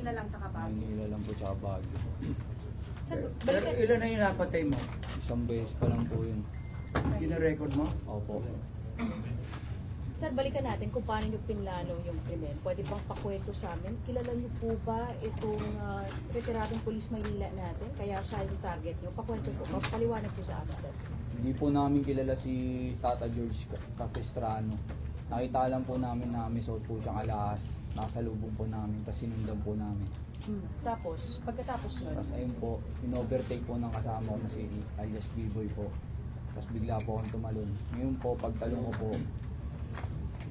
Maynila lang tsaka Baguio. Maynila lang po tsaka Baguio. Sir, Pero balikan. ilan na yung napatay mo? Isang beses pa lang po yun. Gina-record mo? Opo. Sir, balikan natin kung paano nyo pinlano yung krimen. Pwede bang pakwento sa amin? Kilala nyo po ba itong retiradong Pulis Maynila natin? Kaya siya yung target nyo. Pakwento po. Paliwanag po sa amin, sir. Hindi po namin kilala si Tata George Capistrano. Nakita lang po namin na may suot po siyang alahas. Nasa lubong po namin, tapos sinundan po namin. Tapos, pagkatapos nun, Tapos ayun po, in-overtake po ng kasama ko na si alias B-Boy po. Tapos bigla po akong tumalon. Ngayon po, pagtalong ko po,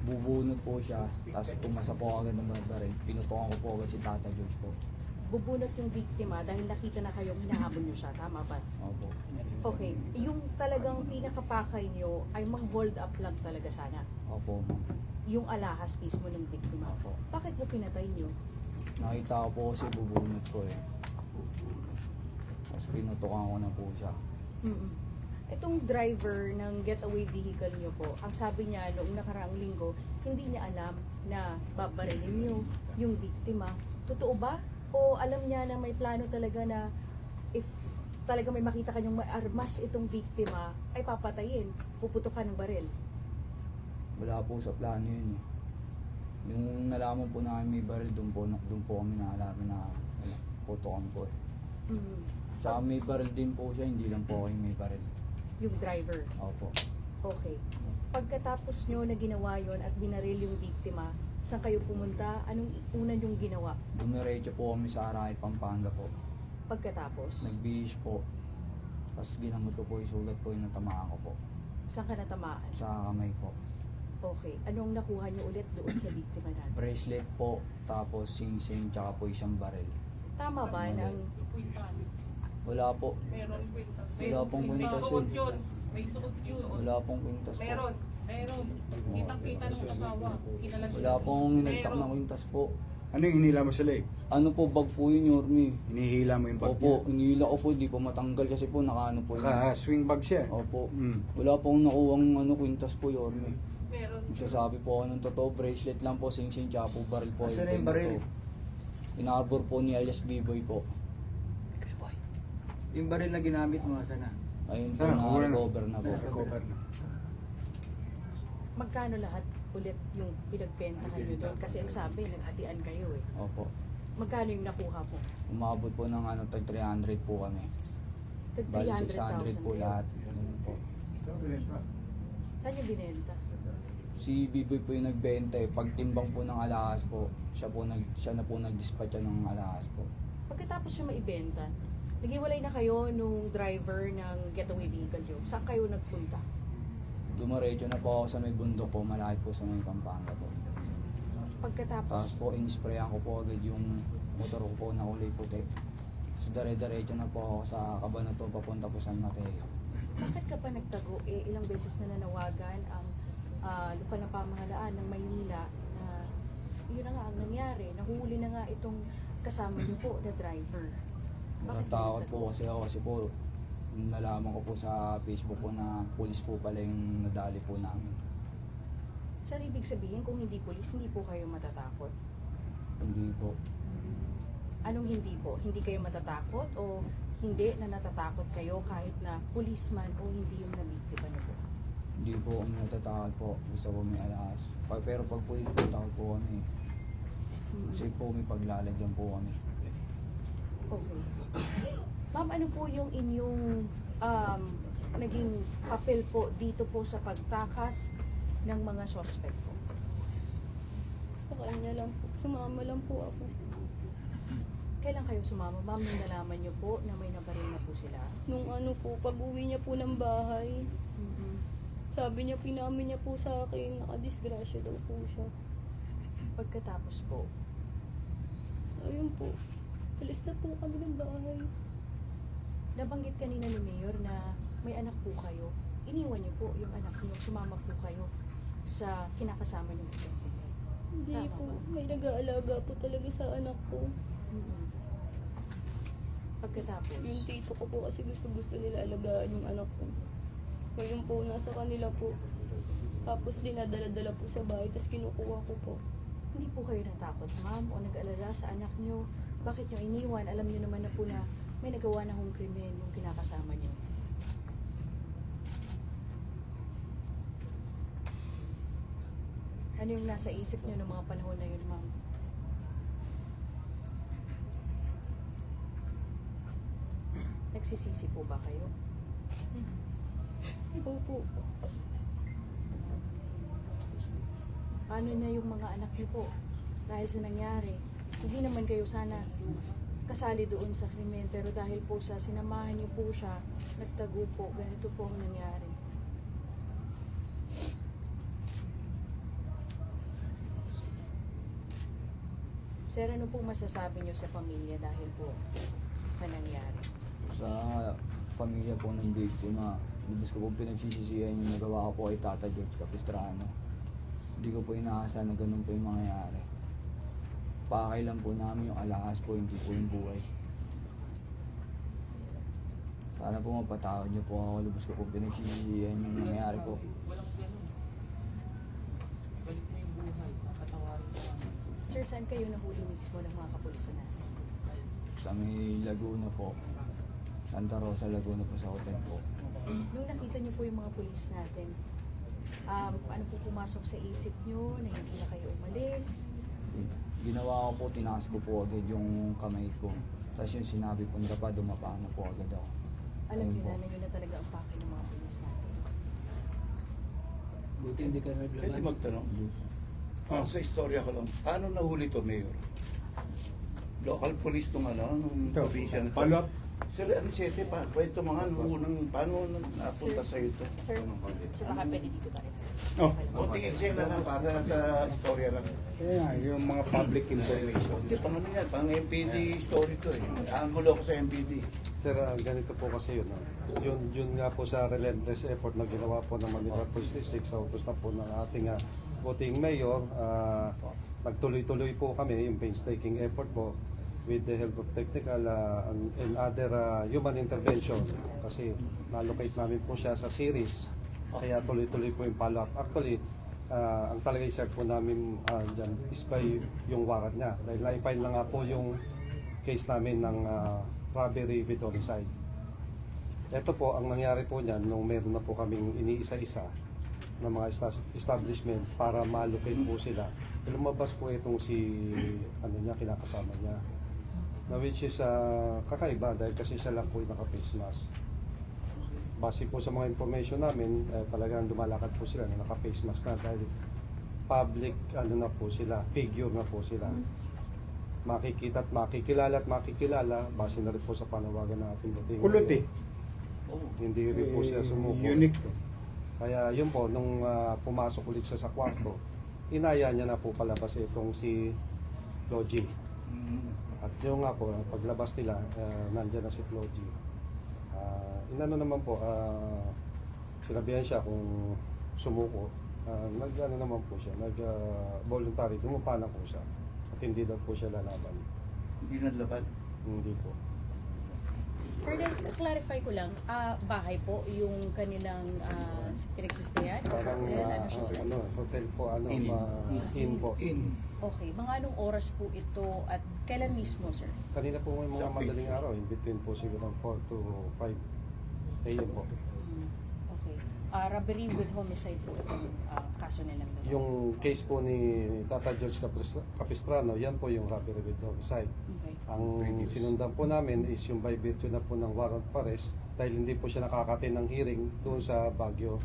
bubunot po siya. Tapos pumasa po agad ng baril. Pinutokan ko po agad si Tata George po. bubunot yung biktima dahil nakita na kayong hinahabol nyo siya. Tama ba? Opo. Okay. Yung talagang pinakapakay nyo ay mang-hold up lang talaga sana. Opo. Yung alahas mismo ng biktima. Opo. Bakit mo pinatay nyo? Nakita ko po kasi bubunot ko eh. Tapos pinutokan ko na po siya. Itong driver ng getaway vehicle nyo po, ang sabi niya noong nakaraang linggo, hindi niya alam na babarilin nyo yung biktima. Totoo ba? O alam niya na may plano talaga na if talaga may makita kanyang armas itong biktima, ay papatayin, puputukan ng baril? Wala po sa plano yun eh. Yung nalaman po namin may baril, doon po kami naalaman na putokan po eh. Tsaka may baril din po siya, hindi lang po ako yung may baril. Yung driver. Opo. Okay. Pagkatapos nyo na ginawa yon at binaril yung biktima, saan kayo pumunta? Anong una yung ginawa? Dumiretso po kami sa Arayat, Pampanga po. Pagkatapos, Nagbihis po. Tapos ginamot ko po yung sugat ko, yung natamaan ko po. saan ka natamaan? Sa kamay po. Okay. Anong nakuha nyo ulit doon sa biktima natin? Bracelet po, tapos sing-sing, tsaka po isang baril. Tama ba ng Wala po. Meron kwintas. Wala pong May kwintas suot yun. yun. May suot yun. Wala pong kwintas po. Meron. Meron. Kitang-kita ng asawa. Kilala siya. Wala pong hinagtak na kwintas po. Ano yung hinila mo sa leg? Ano po, bag po yun, Yormi. Hinihila mo yung bag Opo, inihila ko po, di po matanggal kasi po nakaano po yun. Swing bag siya. Opo. Mm. Wala pong nakuwang kwintas po, Yormi. Meron. Nagsasabi po ako ng totoo, bracelet lang po, sing-sing, tsaka po baril po. Asan na yung baril? Inaabor po ni alias B-Boy po. Yung baril na ginamit mo, asan na? Ayun po, Saan? Wala na. na-recover na po. Recover na. magkano lahat ulit yung pinagbentahan nyo doon? Kasi ang sabi, naghatian kayo eh. Opo. Magkano yung nakuha po? Umabot po ng tag 300 po kami. Tag Bali 300,000 600 po kayo. lahat. Ganun po. Saan yung binenta? Si B-Boy po yung nagbenta eh. Pagtimbang po ng alahas po, siya na po nag-dispatcha ng alahas po. Pagkatapos yung maibenta, naghiwalay na kayo nung driver ng getaway vehicle nyo. Saan kayo nagpunta? Dumiretso na po ako sa may bundok po, malapit po sa may Pampanga po. Tapos Pagkatapos, po, in-sprayan ko po agad yung motor ko po na kulay puti. Tapos dire-diretso na po ako sa Cabanatuan papunta po San Mateo. bakit ka pa nagtago? Ilang beses na nanawagan ang lokal na pamahalaan ng Maynila na yun na nga ang nangyari. Nahuli na nga itong kasama niyo po na driver. Bakit ka Natatakot nagtago? po kasi po, nalaman ko po sa Facebook po na pulis po pala yung nadali po namin. Sir, ibig sabihin kung hindi pulis, hindi po kayo matatakot? Hindi po. Anong hindi po? Hindi kayo matatakot o hindi na natatakot kayo kahit na policeman o hindi yung nabiktima niyo po? Hindi po kami natatakot po. Gusto po may alahas. Pero pag pulis po, takot po kami. Kasi po may paglalagyan po kami. Okay. Ma'am, ano po yung inyong naging papel po dito po sa pagtakas ng mga suspect po? Sa kanya lang po. Sumama lang po ako. Kailan kayo sumama, ma'am, nung nalaman niyo po na may nabaril na po sila? Nung ano po, pag-uwi niya po ng bahay, sabi niya, pinamin niya po sa akin, nakadisgrasya daw po siya. Pagkatapos po, Ayun po. Alis na po kami ng bahay. nabanggit kanina ni Mayor na may anak po kayo. Iniwan niyo po yung anak niyo, sumama po kayo sa kinakasama niyo po. Hindi Tama po. ba? May nag-aalaga po talaga sa anak ko. Pagkatapos, Yung tito ko po kasi gusto nila alagaan yung anak ko. Ngayon po, nasa kanila po. Tapos dinadala-dala po sa bahay, tapos kinukuha ko po. Hindi po kayo natakot, ma'am, o nag-alala sa anak nyo? Bakit nyo iniwan? Alam nyo naman na po na may nagawa na hong krimen yung kinakasama nyo. Ano yung nasa isip nyo ng mga panahon na yun, ma'am? Nagsisisi po ba kayo? Opo. Paano na yung mga anak niyo po? Dahil sa nangyari, hindi naman kayo sana kasali doon sa krimen, pero dahil po sa sinamahan niyo po siya, nagtago po, ganito po ang nangyari. Sir, ano po masasabi niyo sa pamilya dahil po sa nangyari? Sa pamilya po ng biktima, lubos ko po pinagsisisihan yung nagawa ko po kay Tata George Capistrano. Hindi ko po inaasahan na ganun po yung mangyayari. Pakailan po namin yung alahas po, hindi po yung buhay. Sana po mapatawad niyo po ako, lubos ko po pinagsisisihan yung nangyayari po. Walang ganun. Balik mo yung buhay. Patawarin mo lang. Sir, saan kayo nahuli mismo ng mga kapulisan natin? Sa may Laguna po, Santa Rosa, Laguna po sa hotel po. Nung nakita niyo po yung mga pulis natin, ano po pumasok sa isip niyo na hindi na kayo umalis? Ginawa ko po, tinaas ko po agad yung kamay ko. Tapos yung sinabi po, dumapa na po agad ako. Alam Ayun niyo po. na yun na talaga ang pake ng mga pulis natin. Buti hindi ka Pwede naglaban. magtanong? Sa istorya ko lang, paano nahuli to, Mayor? Local police nung nung Ito, probinsya na to. follow up. Sir, ano siyete pa? Kwento mga nung unang, paano napunta Sir, sa'yo to? Sir, baka pwede dito tayo, sir. Oh. Okay lang. O tingin siya na lang para sa istorya lang. Kaya nga, yung mga public information. Hindi, pang ano yan, pang MPD story to eh. Angulo ko sa MPD. Sir, ganito po kasi yun. Yun nga po sa relentless effort na ginawa po ng Manila Police District sa utos na po ng ating voting mayor. Nagtuloy-tuloy po kami yung painstaking effort po with the help of technical and other human intervention kasi na-locate namin po siya sa series kaya tuloy-tuloy po yung follow-up. Actually, ang talaga i-serve po namin dyan is by yung warrant niya dahil na-file na nga po yung case namin ng robbery with homicide. Ito po, ang nangyari po niyan nung meron na po kaming iniisa-isa ng mga establishment para ma-allocate po sila. Lumabas po itong si kinakasama niya. Na which is kakaiba dahil kasi siya lang po yung naka-face mask. Base po sa mga information namin, talagang lumalakad po sila na naka-face mask na dahil public na po sila, figure na po sila. Makikita at makikilala base na rin po sa panawagan ng ating buting. Kulot eh. Hindi rin po siya sumuko. Unique to. Kaya yun po, nung pumasok ulit siya sa kwarto, inaya niya na po palabas itong si Logie. At yung nga po, paglabas nila, nandyan na si Logie. Inano naman po, sinabihan siya kung sumuko. Nag-ano naman po siya, nag-voluntary, dumupana po siya. At hindi daw po siya lalaban. Hindi nalaban. Hindi po. Ferdinand, clarify ko lang, bahay po yung kanilang pinagsistayan? Parang Hotel, ano siya, sir? hotel po, In. po. In. Okay, mga anong oras po ito at kailan mismo, sir? Kanina po may mga madaling araw, in between po siguro ng 4 to 5 a.m. po. Okay. Robbery with homicide po itong kaso nilang dalawa. Yung case po ni Tata George Capistrano, yan po yung robbery with homicide. Okay. Ang sinundan po namin is yung by virtue na po ng warrant of arrest dahil hindi po siya nakakatin ng hearing doon sa Baguio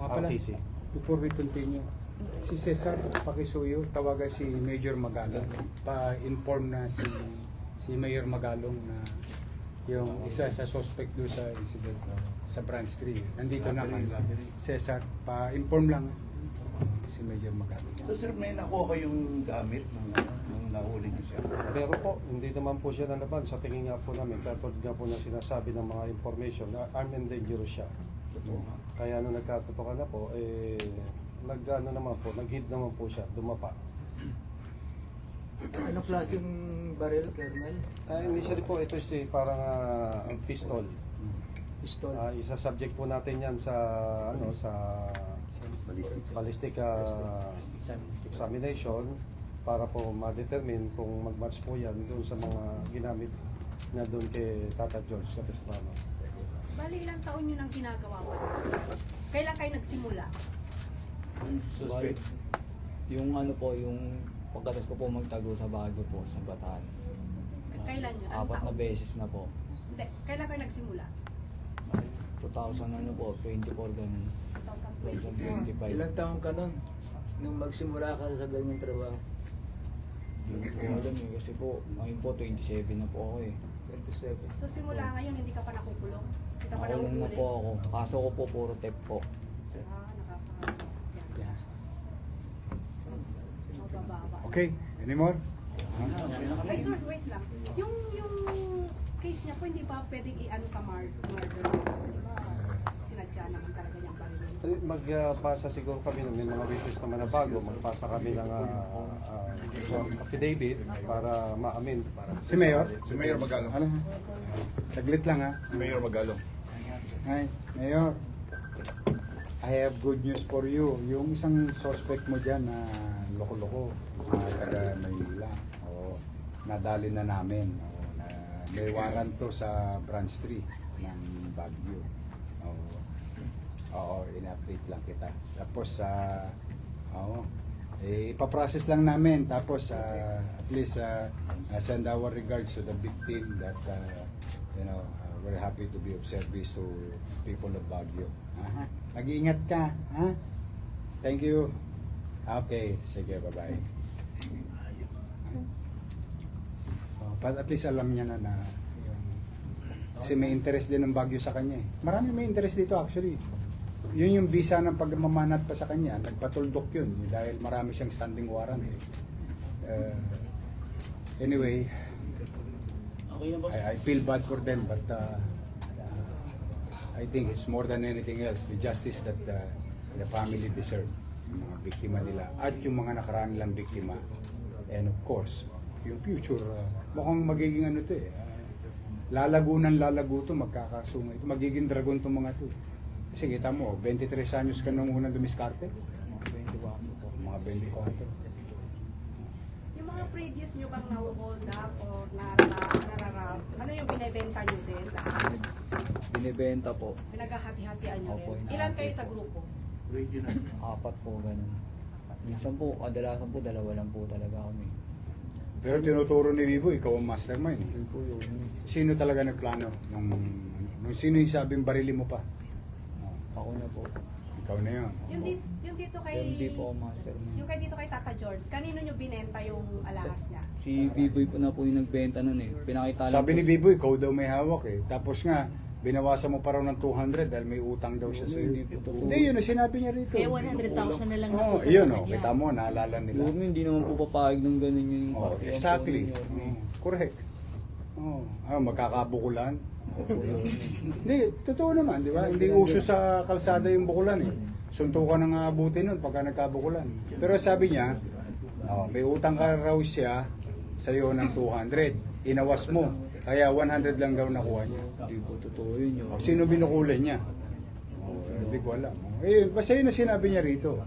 Mga pala, RTC. before we continue, si Cesar Pakisuyo, tawagan si Major Magalong. Pa-inform na si Mayor Magalong na yung isa sa suspect doon sa incident sa Branch 3. Nandito na kami. Cesar, pa-inform lang si Major Magalong. So sir, may nakuha kayong gamit nung nahuli niyo siya? Pero po, hindi naman po siya nalaban. Sa tingin nga po namin, katulad nga po na sinasabi ng mga information, na armed and dangerous siya. Kaya nung nagkatotokan na po, nag-hit naman po siya, dumapa. Anong klaseng baril, Colonel? Initially po, ito is parang pistol. Pistol. Isa-subject po natin yan sa ballistic examination para po ma-determine kung mag-match po yan doon sa mga ginamit na doon kay Tata George Capistrano. Bali, ilang taon nyo nang ginagawa pa? Kailan kayo nagsimula? Suspect. Yung ano po, yung pagkatas ko po magtago sa Baguio po, sa Bataan. Kailan yun? Anong 4 na taon? beses na po. Hindi, kailan kayo nagsimula? 2000 ano po, 24 ganun. 2024. 2025. Ilang taon ka nun? Nung magsimula ka sa ganyang trabaho? Hindi ko alam eh, kasi po, ngayon po 27 na po ako eh. 27. So simula ngayon, hindi ka pa nakukulong? Hindi ka pa Nakulong na nakukulong? po ako. Kaso ko po puro tep po. Ah, nakaka-yes. Mabababa. Okay, anymore? Ay, sir, wait lang. Yung case niya po, hindi ba pwedeng i-ano sa murder? Kasi di ba, sinadya naman talaga niyang barilin. Magpasa siguro kami, may mga witness naman na bago, magpasa kami ng affidavit para ma-amend. Si Mayor? Si Mayor Magalong. Ano? Saglit lang ha. Mayor Magalong. Hi, Mayor. I have good news for you. Yung isang suspect mo dyan na loko-loko, taga Maynila. Nadali na namin. May warrant to sa branch 3 ng Baguio. Oo, in-update lang kita. Tapos, ipaprocess lang namin. Tapos, at least, send our regards to the victim that, we're happy to be of service to people of Baguio. Mag-iingat ka, ha? Thank you. Okay, sige, bye-bye. At least alam niya na kasi may interest din ng Baguio sa kanya eh. Marami may interest dito actually. Yun yung visa ng pagmamanat pa sa kanya, nagpatuldok yun dahil marami siyang standing warrant eh. Anyway, I feel bad for them but I think it's more than anything else the justice that the family deserve, yung mga biktima nila at yung mga nakaraan nilang biktima, and of course yung future, mukhang magiging ano to eh, lalago to, magkakasungay ito, magiging dragon to mga to. Kasi kita mo, 23 anyos ka nung unang dumiskarte, Mga 24 po. mga 24. Yung mga previous nyo bang na-hold up or nararap, ano yung binibenta nyo din lahat? Binibenta po. Pinaghahati-hatian nyo Opo, rin? inahati Ilan kayo po. sa grupo? 4 po, ganun. Minsan po, kadalasan po, 2 lang po talaga kami. Pero tinuturo ni Vivo, ikaw ang mastermind eh. Yun po yun. Sino talaga nagplano? Nung sino yung sabing barili mo pa? Ako na po. Ikaw na yun. Yung dito kay... Pero hindi po ako mastermind. Yung kay dito kay Tata George, kanino nyo binenta yung alahas niya? Si B-Boy po na po yung nagbenta nun eh. Pinakita lang Sabi po ni Vivo, ikaw daw may hawak eh. Tapos nga, binawasan mo pa raw ng 200 dahil may utang daw siya sa iyo. Hindi po totoo. Hindi, yun ang sinabi niya rito. Kaya 100,000 na lang Oo, napunta yun sa o. kanya. Kita mo, naalala nila. Siguro hindi naman po papayag ng ganun yung Oh, party. exactly. Correct. Magkakabukulan. Hindi, totoo naman, di ba? Hindi uso sa kalsada yung bukulan eh. Suntukan ang aabutin nun pagka nagkabukulan. Pero sabi niya, may utang ka raw siya sa iyo ng 200. Inawas mo. Kaya 100 lang daw nakuha niya. Hindi po totoo yun yun. Sino binukulan niya? Hindi ko alam. Basta yun na sinabi niya rito.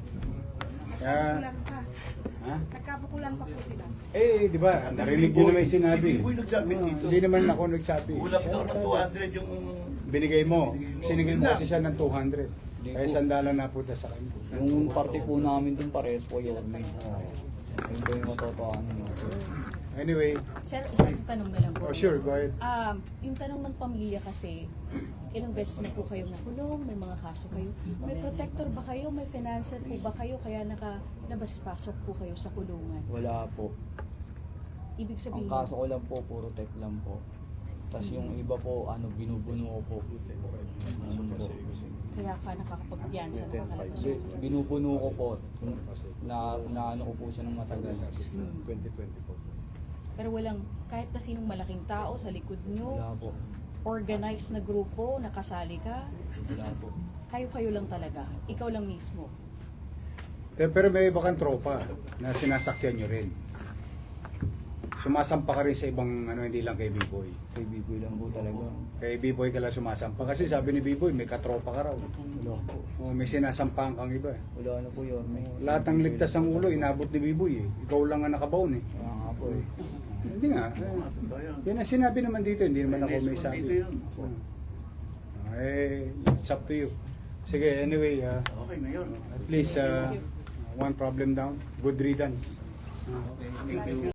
Kaya, Nagkabukulan pa. ha? Nagkabukulan pa po sila. Di ba? Narinig ko naman yung sinabi. Si Biboy nagsabi dito. Hindi naman ako nagsabi. Ulap daw ng 200 yung... Binigay mo. Sinigil mo kasi siya ng 200. Kaya sandalan na punta sa kanya. Yung party po namin dun parehas po yun. Yun po yung matotohanan nyo. Anyway, Sir, isang tanong na lang po. sure, go ahead. Yung tanong ng pamilya kasi, ilang beses na po kayong nakulong, may mga kaso kayo. May protector ba kayo? May financer po ba kayo? Kaya nakalabas-pasok po kayo sa kulungan. Wala po. Ibig Ang sabihin, kaso ko lang po, puro tech lang po. Tapos yung iba po, binubuno ko po. Ano po. kaya ka nakakapagpiyansa, nakakalabas. Binubuno ko po. Na ano ko po siya ng matagal. 2024. Pero walang, kahit na sinong malaking tao sa likod nyo, Wala po. organized na grupo, nakasali ka, Wala po. kayo lang talaga. Ikaw lang mismo. Pero may iba kang tropa na sinasakyan nyo rin. sumasampa ka rin sa ibang ano, hindi lang kay B-Boy. Kay B-boy lang po talaga. Kay B-Boy ka lang sumasampa. Kasi sabi ni B-Boy, may katropa ka raw. Wala po. O, may sinasampahan kang iba. Wala na po yun. Lahat ng ligtas ng ulo, inabot ni B-Boy eh. Ikaw lang ang nakabaon eh. Kaya nga po eh. Hindi nga. Yan ang sinabi naman dito, hindi naman ako may sabi. It's up to you. Sige, anyway, Okay, Mayor. at least one problem down, good riddance. Thank you.